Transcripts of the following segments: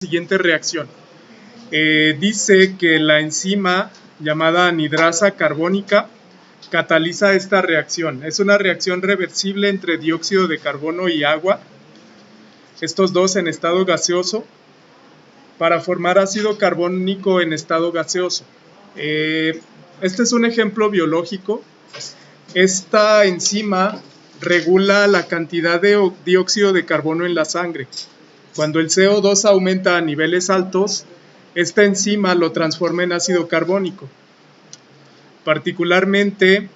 Siguiente reacción. Dice que la enzima llamada anidrasa carbónica cataliza esta reacción. Es una reacción reversible entre dióxido de carbono y agua, estos dos en estado gaseoso, para formar ácido carbónico en estado gaseoso. Este es un ejemplo biológico. Esta enzima regula la cantidad de dióxido de carbono en la sangre. Cuando el CO2 aumenta a niveles altos, esta enzima lo transforma en ácido carbónico. Particularmente,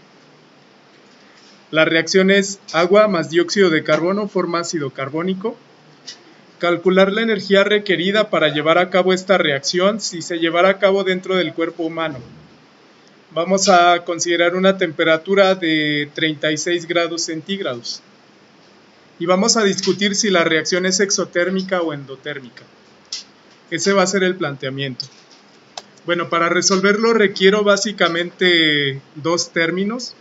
la reacción es agua más dióxido de carbono forma ácido carbónico. Calcular la energía requerida para llevar a cabo esta reacción si se llevara a cabo dentro del cuerpo humano. Vamos a considerar una temperatura de 36 grados centígrados. Y vamos a discutir si la reacción es exotérmica o endotérmica. Ese va a ser el planteamiento. Bueno, para resolverlo requiero básicamente dos términos.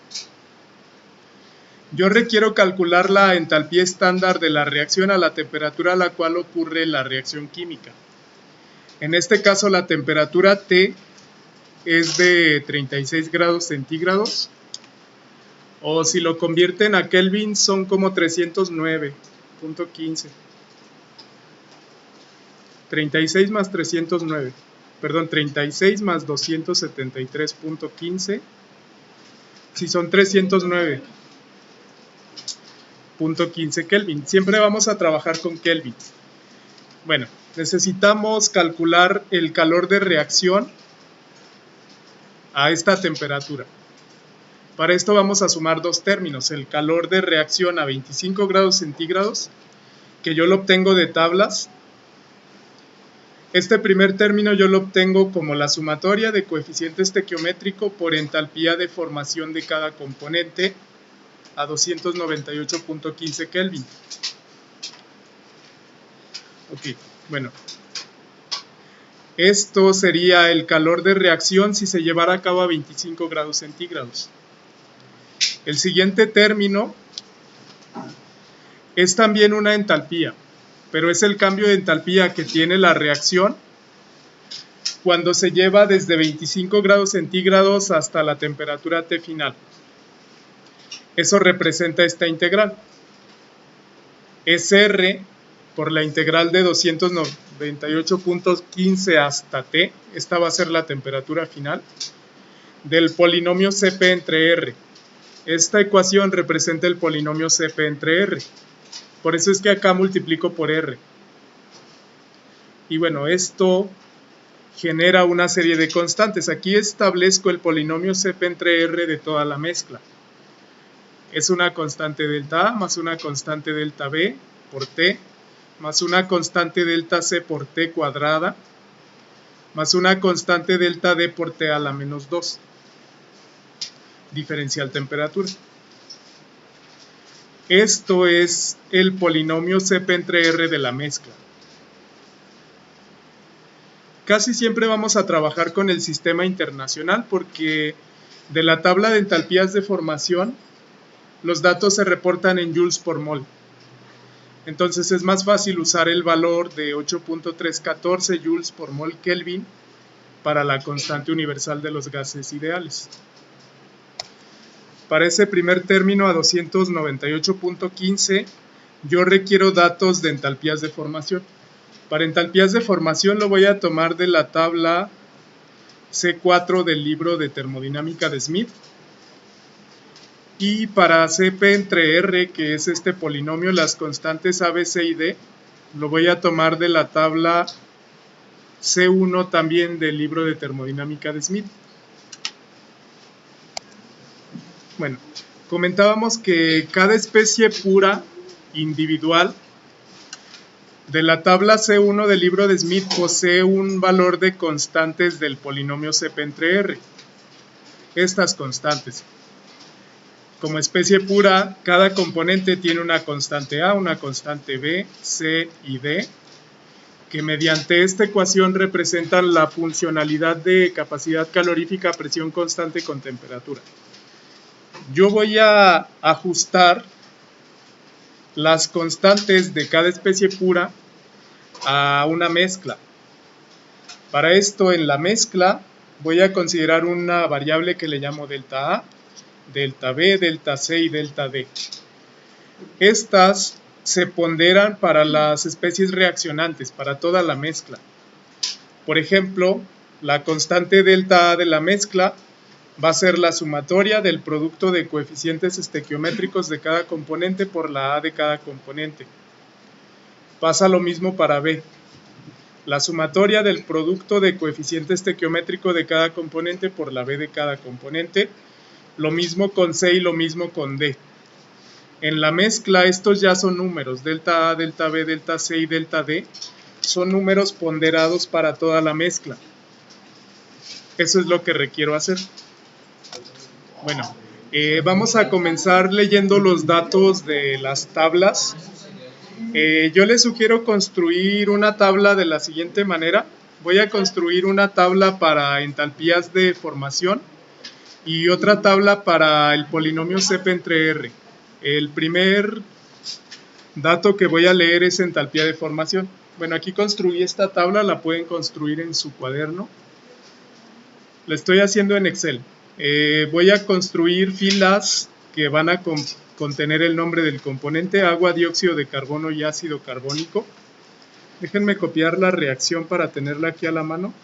Yo requiero calcular la entalpía estándar de la reacción a la temperatura a la cual ocurre la reacción química. En este caso la temperatura T es de 36 grados centígrados, o si lo convierten a Kelvin son como 309.15. 36 más 309, perdón, 36 más 273.15, si son 309.15 Kelvin. Siempre vamos a trabajar con Kelvin. Bueno, necesitamos calcular el calor de reacción a esta temperatura. Para esto vamos a sumar dos términos, el calor de reacción a 25 grados centígrados, que yo lo obtengo de tablas. Este primer término yo lo obtengo como la sumatoria de coeficiente estequiométrico por entalpía de formación de cada componente a 298.15 Kelvin. Ok, bueno. Esto sería el calor de reacción si se llevara a cabo a 25 grados centígrados. El siguiente término es también una entalpía, pero es el cambio de entalpía que tiene la reacción cuando se lleva desde 25 grados centígrados hasta la temperatura T final. Eso representa esta integral. Es R por la integral de 298.15 hasta T, esta va a ser la temperatura final, del polinomio Cp entre R. Esta ecuación representa el polinomio Cp entre R. Por eso es que acá multiplico por R. Y bueno, esto genera una serie de constantes. Aquí establezco el polinomio Cp entre R de toda la mezcla. Es una constante delta A más una constante delta B por T, más una constante delta C por T cuadrada, más una constante delta D por T a la menos 2. Diferencial temperatura. Esto es el polinomio Cp entre R de la mezcla. Casi siempre vamos a trabajar con el sistema internacional porque de la tabla de entalpías de formación los datos se reportan en joules por mol. Entonces es más fácil usar el valor de 8.314 joules por mol Kelvin para la constante universal de los gases ideales. Para ese primer término a 298.15 yo requiero datos de entalpías de formación. Para entalpías de formación lo voy a tomar de la tabla C4 del libro de termodinámica de Smith. Y para Cp entre R, que es este polinomio, las constantes A, B, C y D, lo voy a tomar de la tabla C1 también del libro de termodinámica de Smith. Bueno, comentábamos que cada especie pura individual de la tabla C1 del libro de Smith posee un valor de constantes del polinomio Cp entre R. Estas constantes. Como especie pura, cada componente tiene una constante A, una constante B, C y D, que mediante esta ecuación representan la funcionalidad de capacidad calorífica a presión constante con temperatura. Yo voy a ajustar las constantes de cada especie pura a una mezcla. Para esto, en la mezcla voy a considerar una variable que le llamo delta A, delta B, delta C y delta D. Estas se ponderan para las especies reaccionantes, para toda la mezcla. Por ejemplo, la constante delta A de la mezcla va a ser la sumatoria del producto de coeficientes estequiométricos de cada componente por la A de cada componente. Pasa lo mismo para B. La sumatoria del producto de coeficiente estequiométrico de cada componente por la B de cada componente. Lo mismo con C y lo mismo con D. En la mezcla estos ya son números, delta A, delta B, delta C y delta D, son números ponderados para toda la mezcla. Eso es lo que requiero hacer. Bueno, vamos a comenzar leyendo los datos de las tablas. Yo les sugiero construir una tabla de la siguiente manera. Voy a construir una tabla para entalpías de formación y otra tabla para el polinomio CP entre R. El primer dato que voy a leer es entalpía de formación. Bueno, aquí construí esta tabla, la pueden construir en su cuaderno. La estoy haciendo en Excel. Voy a construir filas que van a contener el nombre del componente, agua, dióxido de carbono y ácido carbónico. Déjenme copiar la reacción para tenerla aquí a la mano.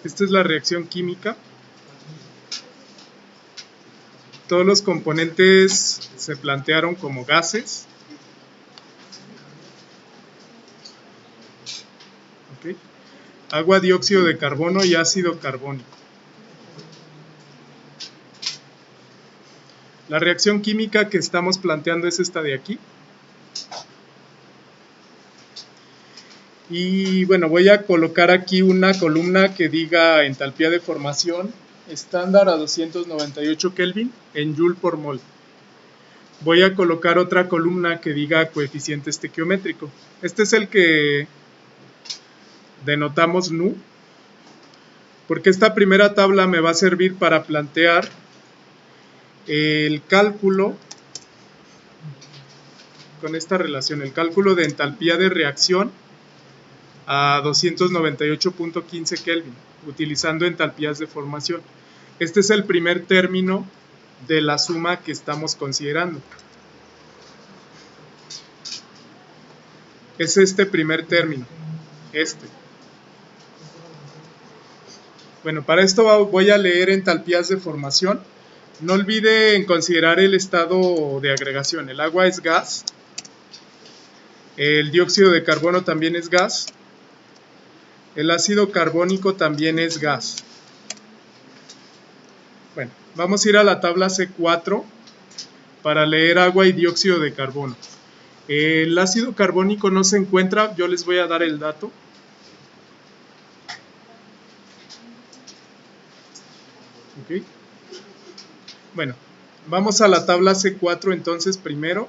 Esta es la reacción química. Todos los componentes se plantearon como gases. ¿Okay? Agua, dióxido de carbono y ácido carbónico. La reacción química que estamos planteando es esta de aquí. Y bueno, voy a colocar aquí una columna que diga entalpía de formación estándar a 298 Kelvin en Joule por mol. Voy a colocar otra columna que diga coeficiente estequiométrico. Este es el que denotamos Nu, porque esta primera tabla me va a servir para plantear el cálculo con esta relación, el cálculo de entalpía de reacción a 298.15 Kelvin, utilizando entalpías de formación. Este es el primer término de la suma que estamos considerando. Es este primer término, este. Bueno, para esto voy a leer entalpías de formación. No olviden considerar el estado de agregación. El agua es gas, el dióxido de carbono también es gas, el ácido carbónico también es gas. Bueno, vamos a ir a la tabla C4 para leer agua y dióxido de carbono. El ácido carbónico no se encuentra, yo les voy a dar el dato. Okay. Bueno, vamos a la tabla C4 entonces primero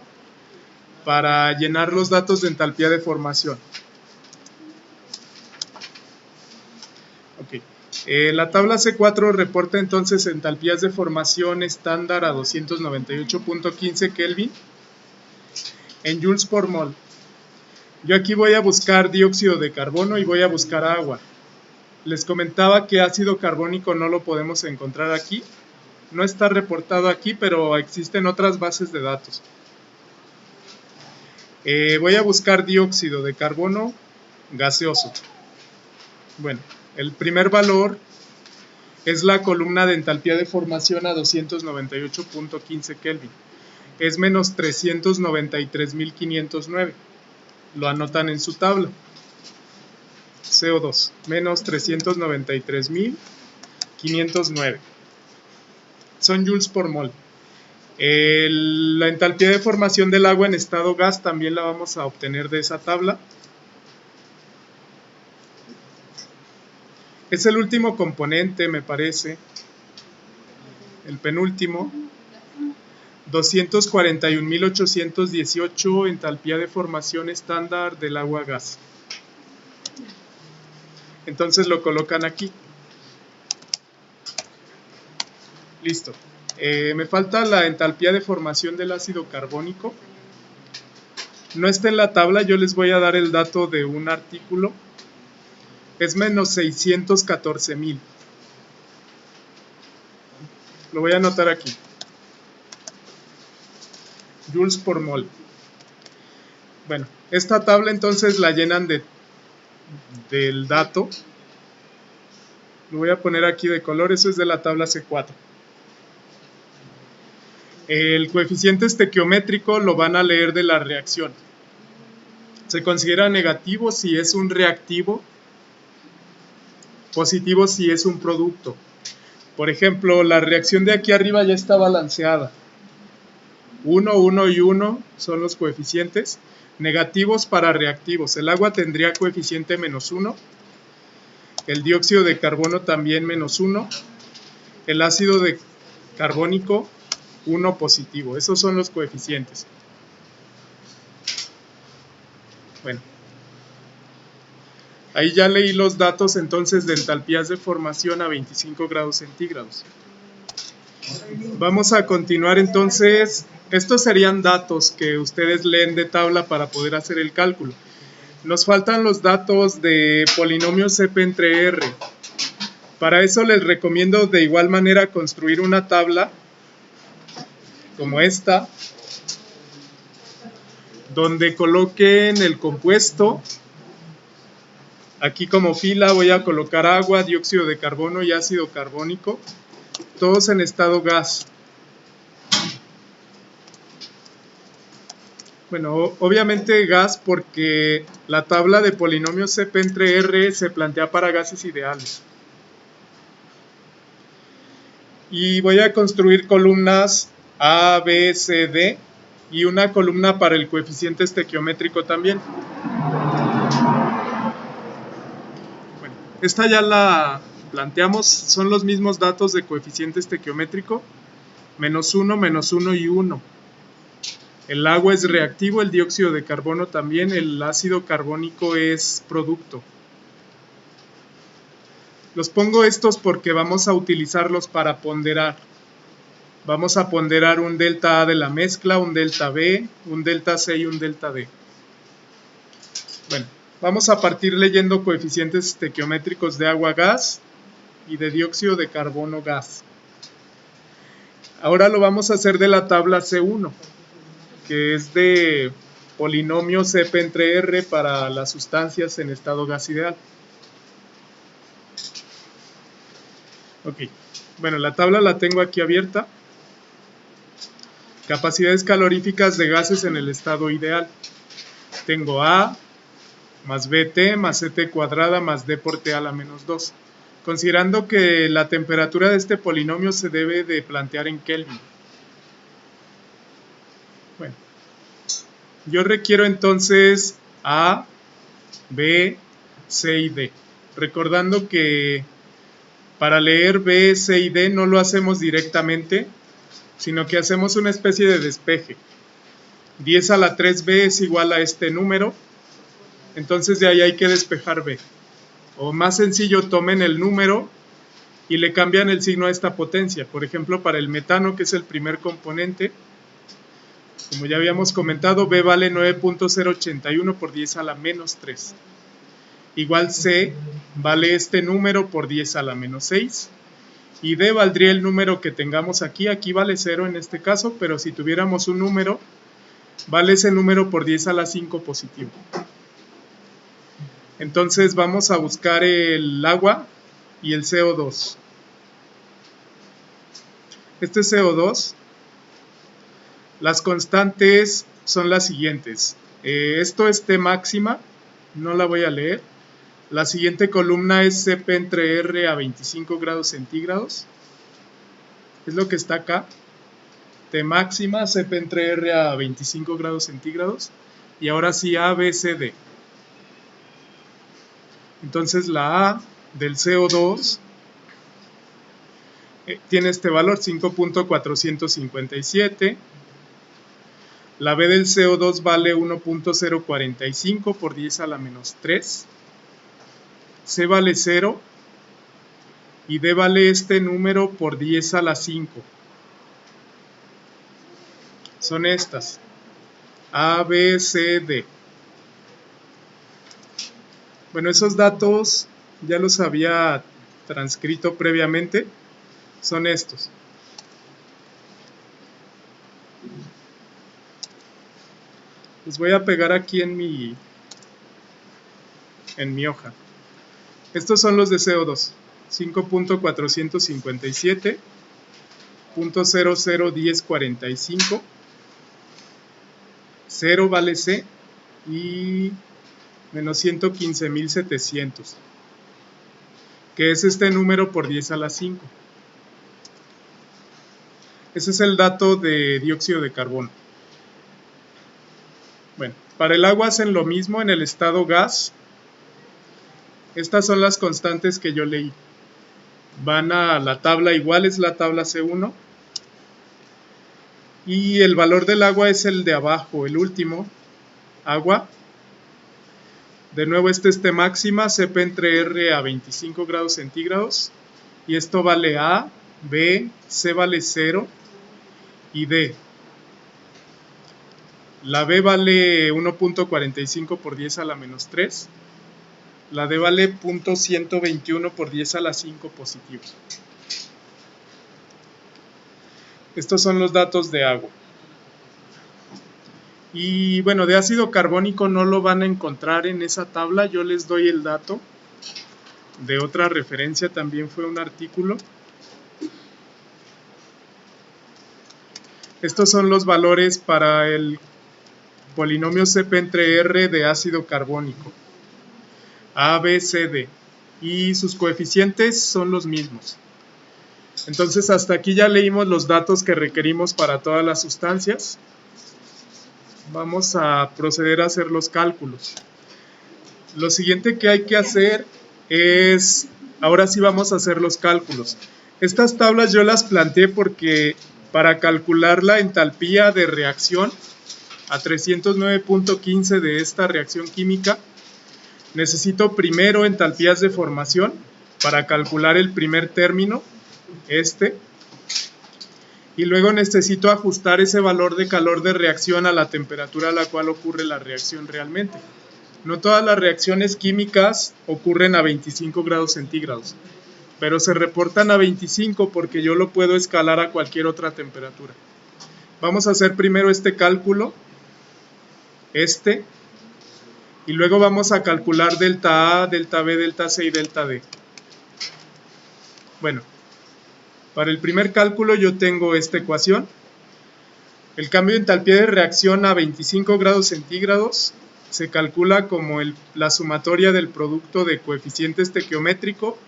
para llenar los datos de entalpía de formación. Okay. La tabla C4 reporta entonces entalpías de formación estándar a 298.15 Kelvin en joules por mol. Yo aquí voy a buscar dióxido de carbono y voy a buscar agua. Les comentaba que ácido carbónico no lo podemos encontrar aquí. No está reportado aquí, pero existen otras bases de datos. Voy a buscar dióxido de carbono gaseoso. Bueno, el primer valor es la columna de entalpía de formación a 298.15 Kelvin. Es menos 393.509. Lo anotan en su tabla. CO2, menos 393.509. Son joules por mol. La entalpía de formación del agua en estado gas también la vamos a obtener de esa tabla. Es el último componente, me parece. El penúltimo. 241.818 entalpía de formación estándar del agua gas. Entonces lo colocan aquí. Listo. Me falta la entalpía de formación del ácido carbónico. no está en la tabla, yo les voy a dar el dato de un artículo. Es menos 614,000. Lo voy a anotar aquí. Joules por mol. Bueno, esta tabla entonces la llenan del dato. Lo voy a poner aquí de color, eso es de la tabla C4. El coeficiente estequiométrico lo van a leer de la reacción. Se considera negativo si es un reactivo, positivo si es un producto. Por ejemplo, la reacción de aquí arriba ya está balanceada. 1, 1 y 1 son los coeficientes. Negativos para reactivos. El agua tendría coeficiente menos 1. El dióxido de carbono también menos 1. El ácido carbónico 1 positivo. Esos son los coeficientes. Bueno. Ahí ya leí los datos entonces de entalpías de formación a 25 grados centígrados. Vamos a continuar entonces. Estos serían datos que ustedes leen de tabla para poder hacer el cálculo. Nos faltan los datos de polinomios CP entre R. Para eso les recomiendo de igual manera construir una tabla como esta, donde coloquen el compuesto. Aquí como fila voy a colocar agua, dióxido de carbono y ácido carbónico, todos en estado gas. Bueno, obviamente gas porque la tabla de polinomios CP entre R se plantea para gases ideales. Y voy a construir columnas A, B, C, D y una columna para el coeficiente estequiométrico también. Bueno, esta ya la planteamos, son los mismos datos de coeficiente estequiométrico, menos 1 y 1. El agua es reactivo, el dióxido de carbono también, el ácido carbónico es producto. Los pongo estos porque vamos a utilizarlos para ponderar. Vamos a ponderar un delta A de la mezcla, un delta B, un delta C y un delta D. Bueno, vamos a partir leyendo coeficientes estequiométricos de agua-gas y de dióxido de carbono-gas. Ahora lo vamos a hacer de la tabla C1, que es de polinomio CP entre R para las sustancias en estado gas ideal. Ok, bueno, la tabla la tengo aquí abierta. Capacidades caloríficas de gases en el estado ideal. Tengo A más BT más CT cuadrada más D por T a la menos 2. Considerando que la temperatura de este polinomio se debe de plantear en Kelvin. Bueno, yo requiero entonces A, B, C y D. Recordando que para leer B, C y D no lo hacemos directamente, sino que hacemos una especie de despeje. 10 a la 3B es igual a este número, entonces de ahí hay que despejar B. O más sencillo, tomen el número y le cambian el signo a esta potencia. Por ejemplo, para el metano, que es el primer componente, como ya habíamos comentado, B vale 9.081 por 10 a la menos 3. Igual C vale este número por 10 a la menos 6. Y D valdría el número que tengamos aquí. Aquí vale 0 en este caso, pero si tuviéramos un número, vale ese número por 10 a la 5 positivo. Entonces vamos a buscar el agua y el CO2. Este CO2, las constantes son las siguientes. Esto es T máxima, no la voy a leer. La siguiente columna es CP entre R a 25 grados centígrados. Es lo que está acá. T máxima, CP entre R a 25 grados centígrados. Y ahora sí A, B, C, D. Entonces la A del CO2 tiene este valor, 5.457. La B del CO2 vale 1.045 por 10 a la menos 3. C vale 0 y D vale este número por 10 a la 5. Son estas. A, B, C, D. Bueno, esos datos ya los había transcrito previamente, son estos. Los voy a pegar aquí en mi hoja. Estos son los de CO2, 5.457, 0.001045, 0 vale C y menos 115.700, que es este número por 10 a la 5. Ese es el dato de dióxido de carbono. Bueno, para el agua hacen lo mismo en el estado gas. Estas son las constantes que yo leí. Van a la tabla igual, es la tabla C1. Y el valor del agua es el de abajo, el último, agua. De nuevo esta es T máxima, CP entre R a 25 grados centígrados. Y esto vale A, B, C vale 0 y D. La B vale 1.45 por 10 a la menos 3. La D vale 0.121 por 10 a la 5 positivos. Estos son los datos de agua. Y bueno, de ácido carbónico no lo van a encontrar en esa tabla. Yo les doy el dato de otra referencia, también fue un artículo. Estos son los valores para el polinomio CP entre R de ácido carbónico. A, B, C, D. Y sus coeficientes son los mismos. Entonces hasta aquí ya leímos los datos que requerimos para todas las sustancias. Vamos a proceder a hacer los cálculos. Lo siguiente que hay que hacer es, ahora sí vamos a hacer los cálculos. Estas tablas yo las planteé porque para calcular la entalpía de reacción a 309.15 de esta reacción química, necesito primero entalpías de formación para calcular el primer término, y luego necesito ajustar ese valor de calor de reacción a la temperatura a la cual ocurre la reacción realmente. No todas las reacciones químicas ocurren a 25 grados centígrados, pero se reportan a 25 porque yo lo puedo escalar a cualquier otra temperatura. Vamos a hacer primero este cálculo, y luego vamos a calcular delta A, delta B, delta C y delta D. Bueno, para el primer cálculo yo tengo esta ecuación. El cambio de entalpía de reacción a 25 grados centígrados se calcula como la sumatoria del producto de coeficiente estequiométrico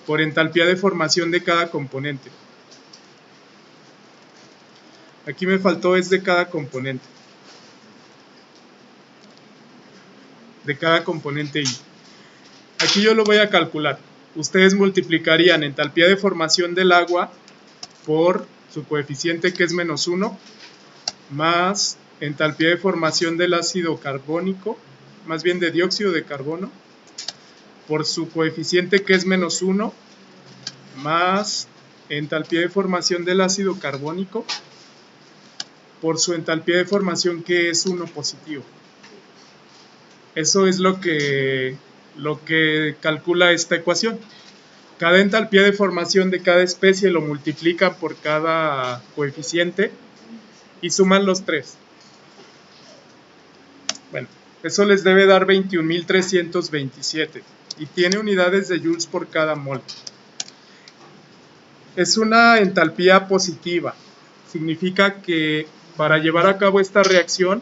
por entalpía de formación de cada componente. Aquí me faltó es de cada componente. De cada componente I. Aquí yo lo voy a calcular. Ustedes multiplicarían entalpía de formación del agua por su coeficiente que es menos 1 más entalpía de formación del ácido carbónico, más bien de dióxido de carbono, por su coeficiente que es menos 1 más entalpía de formación del ácido carbónico por su entalpía de formación que es 1 positivo. Eso es lo que calcula esta ecuación. Cada entalpía de formación de cada especie lo multiplican por cada coeficiente y suman los tres. Bueno, eso les debe dar 21.327 y tiene unidades de joules por cada mol. Es una entalpía positiva. Significa que para llevar a cabo esta reacción,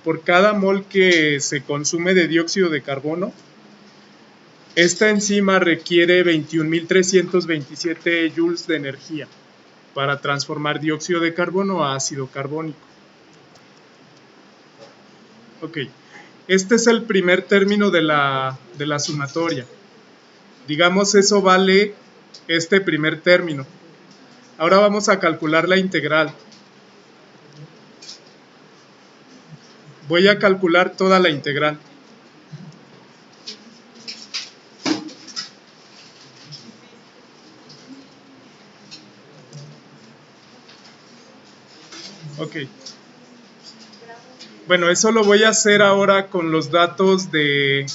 por cada mol que se consume de dióxido de carbono, esta enzima requiere 21.327 joules de energía para transformar dióxido de carbono a ácido carbónico. Ok, este es el primer término de la sumatoria. Digamos, eso vale este primer término. Ahora vamos a calcular la integral. Voy a calcular toda la integral. Ok. Bueno, eso lo voy a hacer ahora con los datos de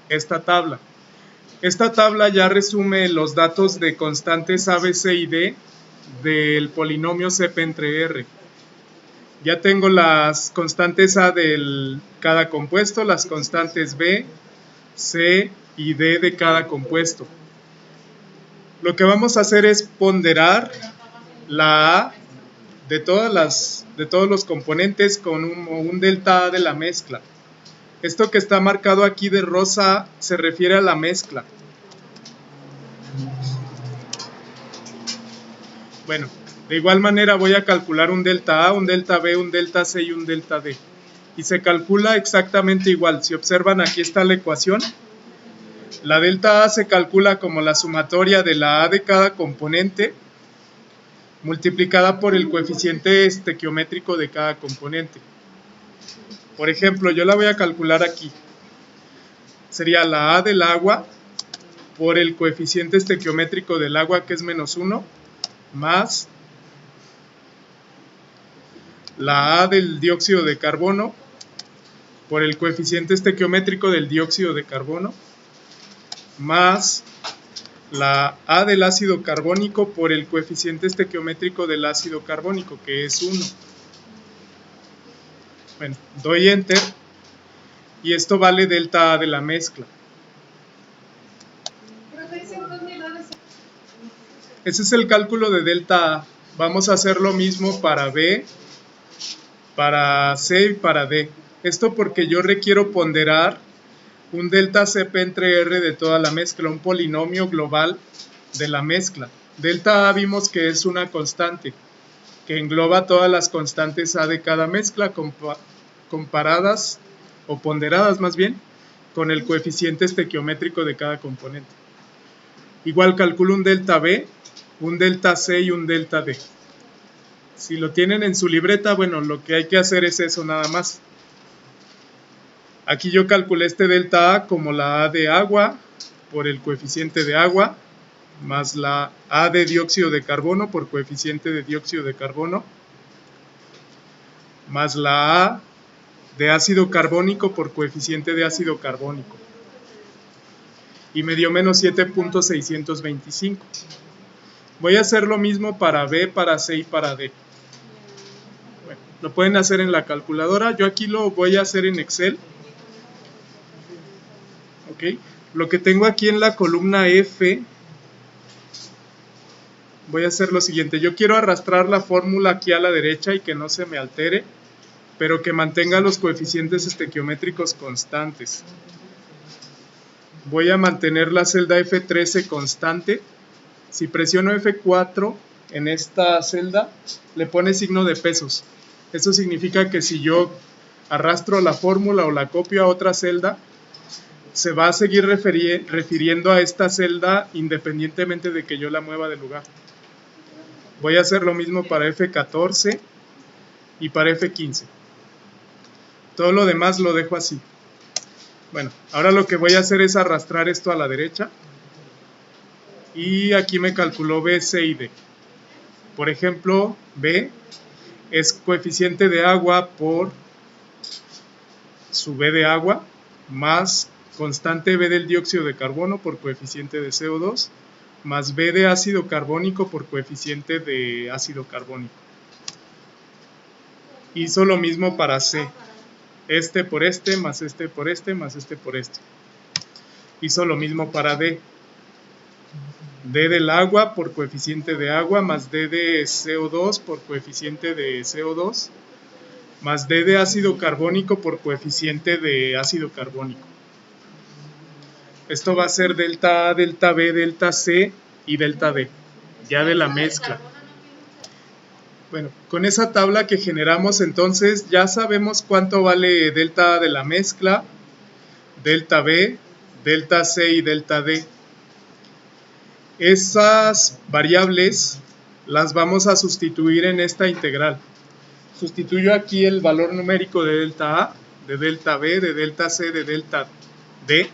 esta tabla. Esta tabla ya resume los datos de constantes A, B, C y D del polinomio CP entre R. Ya tengo las constantes A de cada compuesto, las constantes B, C y D de cada compuesto. Lo que vamos a hacer es ponderar la A de todos los componentes con un delta A de la mezcla. Esto que está marcado aquí de rosa se refiere a la mezcla. Bueno, de igual manera voy a calcular un delta A, un delta B, un delta C y un delta D. Y se calcula exactamente igual. Si observan, aquí está la ecuación. La delta A se calcula como la sumatoria de la A de cada componente multiplicada por el coeficiente estequiométrico de cada componente. Por ejemplo, yo la voy a calcular aquí. Sería la A del agua por el coeficiente estequiométrico del agua, que es -1, más la A del dióxido de carbono por el coeficiente estequiométrico del dióxido de carbono, más la A del ácido carbónico por el coeficiente estequiométrico del ácido carbónico, que es 1. Bueno, doy Enter y esto vale delta A de la mezcla. Ese es el cálculo de delta A. Vamos a hacer lo mismo para B, para C y para D. Esto porque yo requiero ponderar un delta CP entre R de toda la mezcla, un polinomio global de la mezcla. Delta A vimos que es una constante que engloba todas las constantes A de cada mezcla comparadas o ponderadas más bien con el coeficiente estequiométrico de cada componente. Igual calculo un delta B, un delta C y un delta D. Si lo tienen en su libreta, bueno, lo que hay que hacer es eso nada más. Aquí yo calculé este delta A como la A de agua por el coeficiente de agua, más la A de dióxido de carbono por coeficiente de dióxido de carbono, más la A de ácido carbónico por coeficiente de ácido carbónico. Y me dio menos 7.625. Voy a hacer lo mismo para B, para C y para D. Bueno, lo pueden hacer en la calculadora. Yo aquí lo voy a hacer en Excel. ¿Ok? Lo que tengo aquí en la columna F, voy a hacer lo siguiente. Yo quiero arrastrar la fórmula aquí a la derecha y que no se me altere, pero que mantenga los coeficientes estequiométricos constantes. Voy a mantener la celda F13 constante. Si presiono F4 en esta celda, le pone signo de pesos. Eso significa que si yo arrastro la fórmula o la copio a otra celda, se va a seguir refiriendo a esta celda independientemente de que yo la mueva de lugar. Voy a hacer lo mismo para F14 y para F15. Todo lo demás lo dejo así. Bueno, ahora lo que voy a hacer es arrastrar esto a la derecha. Y aquí me calculó B, C y D. Por ejemplo, B es coeficiente de agua por su B de agua, más constante B del dióxido de carbono por coeficiente de CO2, más B de ácido carbónico por coeficiente de ácido carbónico. Hizo lo mismo para C. Este por este, más este por este, más este por este. Hizo lo mismo para D. D del agua por coeficiente de agua, más D de CO2 por coeficiente de CO2, más D de ácido carbónico por coeficiente de ácido carbónico. Esto va a ser delta A, delta B, delta C y delta D, ya de la mezcla. Bueno, con esa tabla que generamos entonces ya sabemos cuánto vale delta A de la mezcla, delta B, delta C y delta D. Esas variables las vamos a sustituir en esta integral. Sustituyo aquí el valor numérico de delta A, de delta B, de delta C, de delta D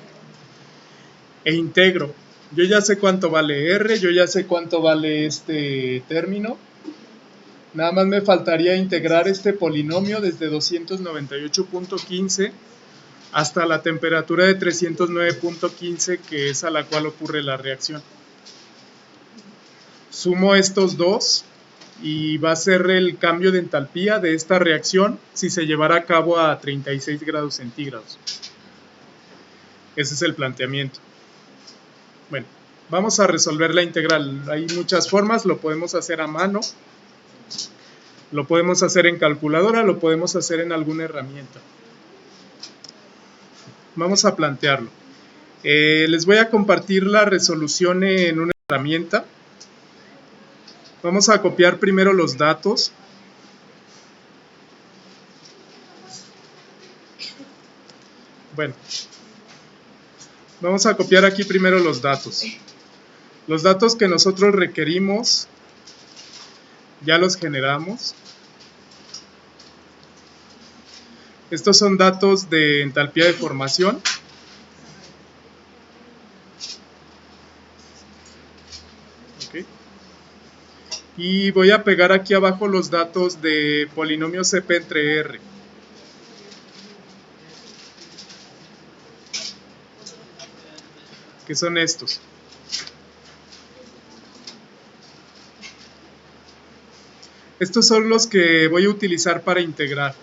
e integro. Yo ya sé cuánto vale R, yo ya sé cuánto vale este término. Nada más me faltaría integrar este polinomio desde 298.15 hasta la temperatura de 309.15, que es a la cual ocurre la reacción. Sumo estos dos y va a ser el cambio de entalpía de esta reacción si se llevara a cabo a 36 grados centígrados. Ese es el planteamiento. Bueno, vamos a resolver la integral. Hay muchas formas, lo podemos hacer a mano, lo podemos hacer en calculadora, lo podemos hacer en alguna herramienta. Vamos a plantearlo. Les voy a compartir la resolución en una herramienta. Vamos a copiar primero los datos. Bueno, vamos a copiar aquí primero los datos. Los datos que nosotros requerimos ya los generamos. Estos son datos de entalpía de formación. Okay. Y voy a pegar aquí abajo los datos de polinomio CP entre R. Que son estos. Estos son los que voy a utilizar para integrar.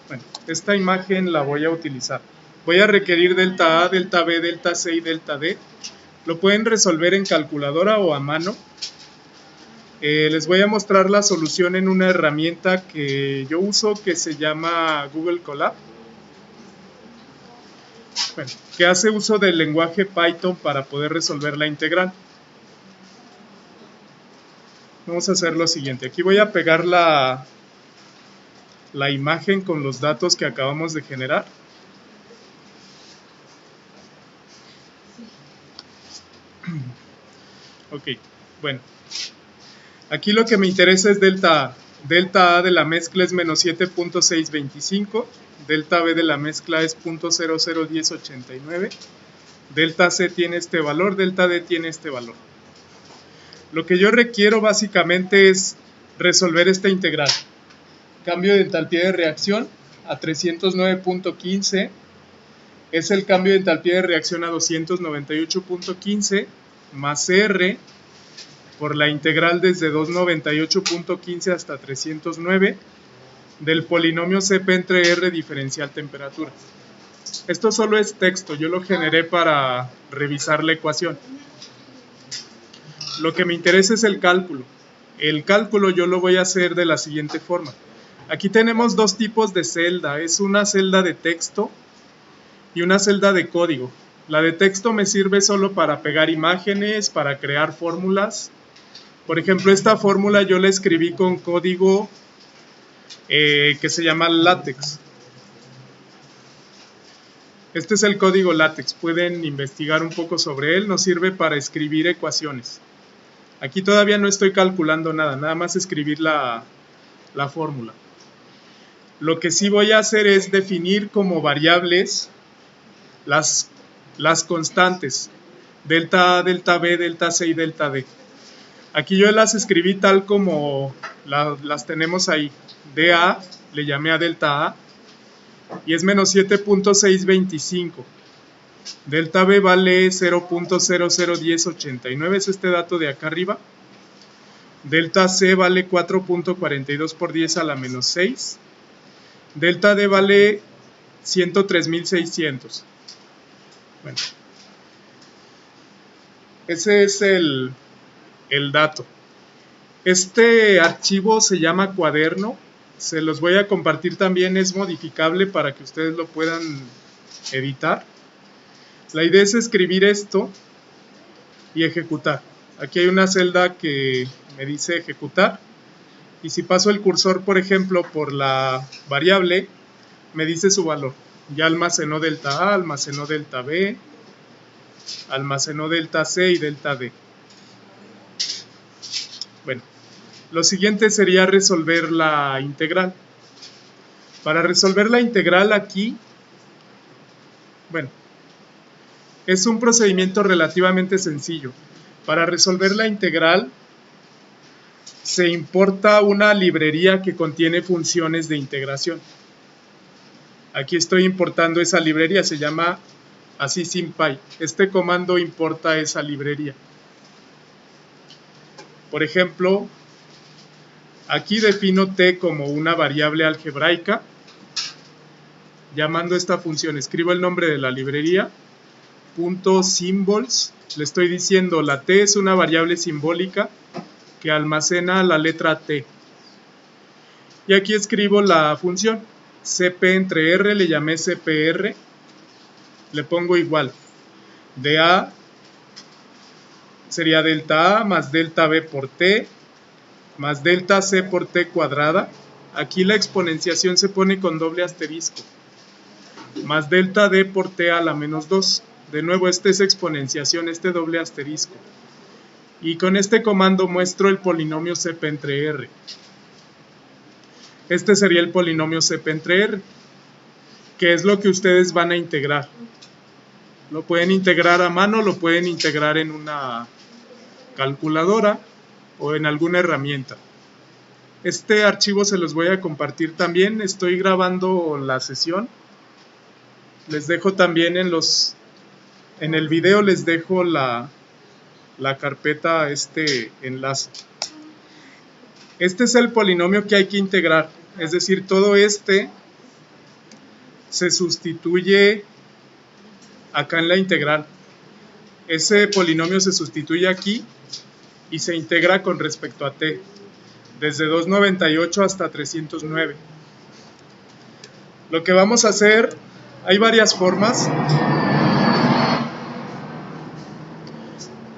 Bueno, esta imagen la voy a utilizar. Voy a requerir delta A, delta B, delta C y delta D. Lo pueden resolver en calculadora o a mano. Les voy a mostrar la solución en una herramienta que yo uso que se llama Google Colab. Bueno, que hace uso del lenguaje Python para poder resolver la integral. Vamos a hacer lo siguiente. Aquí voy a pegar la imagen con los datos que acabamos de generar. Ok, bueno. Aquí lo que me interesa es delta A. Delta A de la mezcla es menos 7.625. Delta B de la mezcla es 0.001089. Delta C tiene este valor, delta D tiene este valor. Lo que yo requiero básicamente es resolver esta integral. Cambio de entalpía de reacción a 309.15 es el cambio de entalpía de reacción a 298.15 más R por la integral desde 298.15 hasta 309 del polinomio CP entre R diferencial temperatura. Esto solo es texto, yo lo generé para revisar la ecuación. Lo que me interesa es el cálculo. El cálculo yo lo voy a hacer de la siguiente forma. Aquí tenemos dos tipos de celda, es una celda de texto y una celda de código. La de texto me sirve solo para pegar imágenes, para crear fórmulas. Por ejemplo, esta fórmula yo la escribí con código que se llama LaTeX. Este es el código LaTeX, pueden investigar un poco sobre él, nos sirve para escribir ecuaciones. Aquí todavía no estoy calculando nada, nada más escribir la fórmula. Lo que sí voy a hacer es definir como variables las constantes, delta A, delta B, delta C y delta D. Aquí yo las escribí tal como las tenemos ahí. dA, le llamé a delta A, y es menos 7.625. Delta B vale 0.001089, es este dato de acá arriba. Delta C vale 4.42 por 10 a la menos 6. Delta D vale 103.600. Bueno, ese es el dato. Este archivo se llama cuaderno. Se los voy a compartir también, es modificable para que ustedes lo puedan editar. La idea es escribir esto y ejecutar. Aquí hay una celda que me dice ejecutar. Y si paso el cursor, por ejemplo, por la variable, me dice su valor. Ya almacenó delta A, almacenó delta B, almacenó delta C y delta D. Bueno, lo siguiente sería resolver la integral. Para resolver la integral aquí, bueno, es un procedimiento relativamente sencillo. Para resolver la integral, se importa una librería que contiene funciones de integración. Aquí estoy importando esa librería, se llama así SymPy. Este comando importa esa librería. Por ejemplo, aquí defino t como una variable algebraica. Llamando esta función, escribo el nombre de la librería, .symbols, le estoy diciendo la t es una variable simbólica que almacena la letra t. Y aquí escribo la función, cp entre r, le llamé cpr, le pongo igual, de a sería delta a más delta b por t, más delta c por t cuadrada. Aquí la exponenciación se pone con doble asterisco, más delta d por t a la menos 2. De nuevo, esta es exponenciación, este doble asterisco. Y con este comando muestro el polinomio cp entre r. Este sería el polinomio cp entre r, que es lo que ustedes van a integrar. Lo pueden integrar a mano, lo pueden integrar en una calculadora o en alguna herramienta. Este archivo se los voy a compartir también. Estoy grabando la sesión. Les dejo también en el video les dejo la carpeta, este enlace. Este es el polinomio que hay que integrar, es decir, todo este se sustituye acá en la integral. Ese polinomio se sustituye aquí y se integra con respecto a t, desde 298 hasta 309. Lo que vamos a hacer, hay varias formas.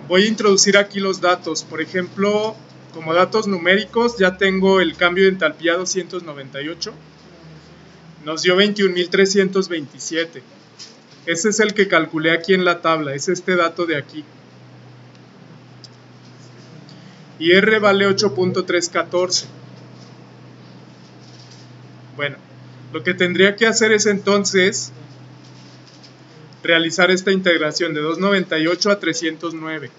Voy a introducir aquí los datos. Por ejemplo, como datos numéricos ya tengo el cambio de entalpía 298. Nos dio 21.327. Ese es el que calculé aquí en la tabla, es este dato de aquí. Y R vale 8.314. Bueno, lo que tendría que hacer es entonces realizar esta integración de 298 a 309.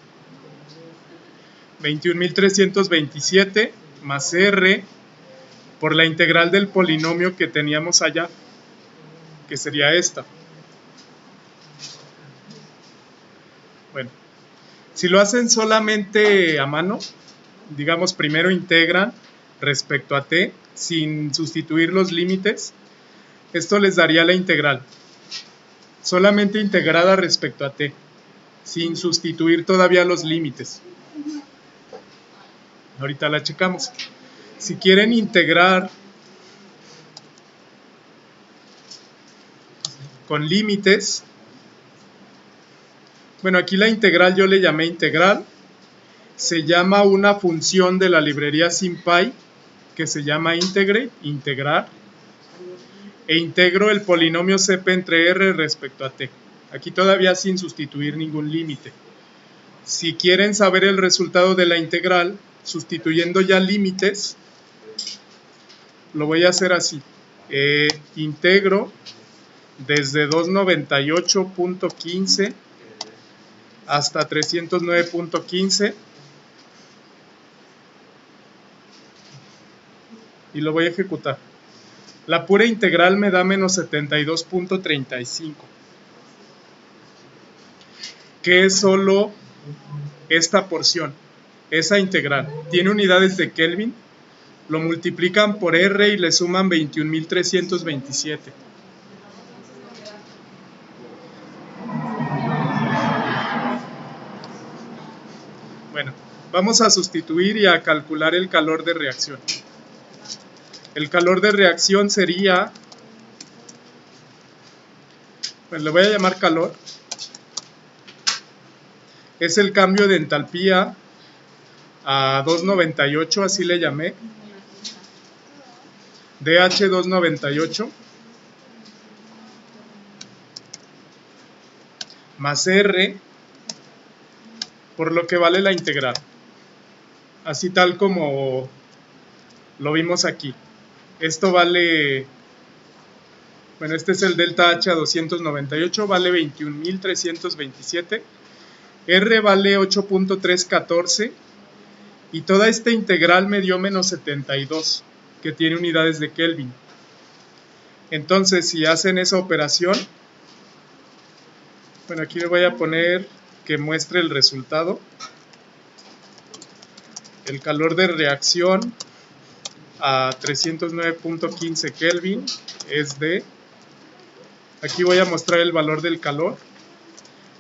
21.327 más R por la integral del polinomio que teníamos allá, que sería esta. Bueno, si lo hacen solamente a mano, digamos primero integran respecto a t sin sustituir los límites, esto les daría la integral solamente integrada respecto a t, sin sustituir todavía los límites. Ahorita la checamos. Si quieren integrar con límites, bueno, aquí la integral yo le llamé integral, se llama una función de la librería SymPy que se llama integrate, integrar, e integro el polinomio cp entre r respecto a t, aquí todavía sin sustituir ningún límite. Si quieren saber el resultado de la integral, sustituyendo ya límites, lo voy a hacer así. Integro desde 298.15 hasta 309.15 y lo voy a ejecutar. La pura integral me da menos 72.35, que es solo esta porción, esa integral. Tiene unidades de Kelvin, lo multiplican por R y le suman 21.327. Bueno, vamos a sustituir y a calcular el calor de reacción. El calor de reacción sería, pues le voy a llamar calor, es el cambio de entalpía a 298, así le llamé, DH 298, más R, por lo que vale la integral, así tal como lo vimos aquí. Esto vale, bueno, este es el delta H a 298, vale 21.327, R vale 8.314 y toda esta integral me dio menos 72, que tiene unidades de Kelvin. Entonces, si hacen esa operación, bueno, aquí le voy a poner que muestre el resultado. El calor de reacción a 309.15 Kelvin es de, aquí voy a mostrar el valor del calor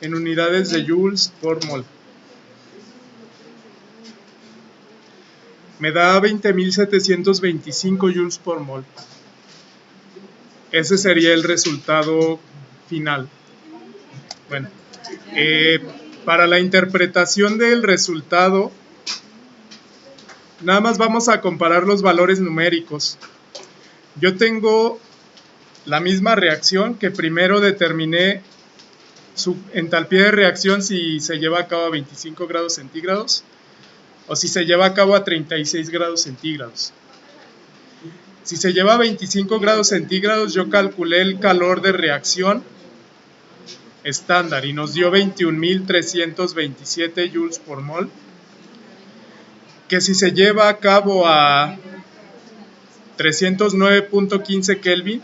en unidades de joules por mol. Me da 20.725 joules por mol. Ese sería el resultado final. Bueno, para la interpretación del resultado, nada más vamos a comparar los valores numéricos. Yo tengo la misma reacción que primero determiné su entalpía de reacción si se lleva a cabo a 25 grados centígrados o si se lleva a cabo a 36 grados centígrados. Si se lleva a 25 grados centígrados, yo calculé el calor de reacción estándar y nos dio 21.327 joules por mol. Que si se lleva a cabo a 309.15 Kelvin,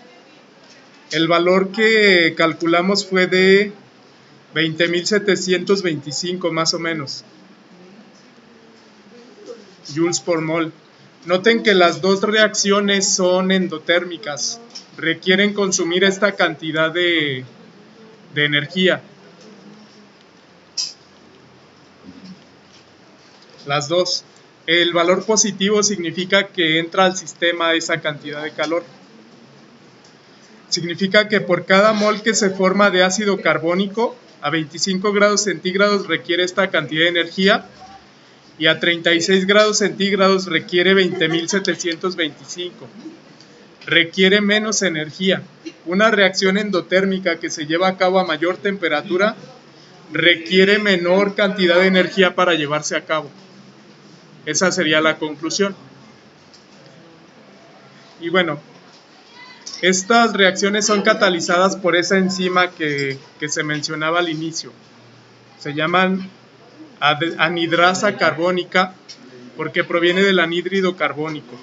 el valor que calculamos fue de 20.725 más o menos joules por mol. Noten que las dos reacciones son endotérmicas, requieren consumir esta cantidad de energía. Las dos. El valor positivo significa que entra al sistema esa cantidad de calor. Significa que por cada mol que se forma de ácido carbónico, a 25 grados centígrados requiere esta cantidad de energía y a 36 grados centígrados requiere 20.725. Requiere menos energía. Una reacción endotérmica que se lleva a cabo a mayor temperatura requiere menor cantidad de energía para llevarse a cabo. Esa sería la conclusión. Y bueno, estas reacciones son catalizadas por esa enzima que se mencionaba al inicio. Se llaman anhidrasa carbónica porque proviene del anhídrido carbónico.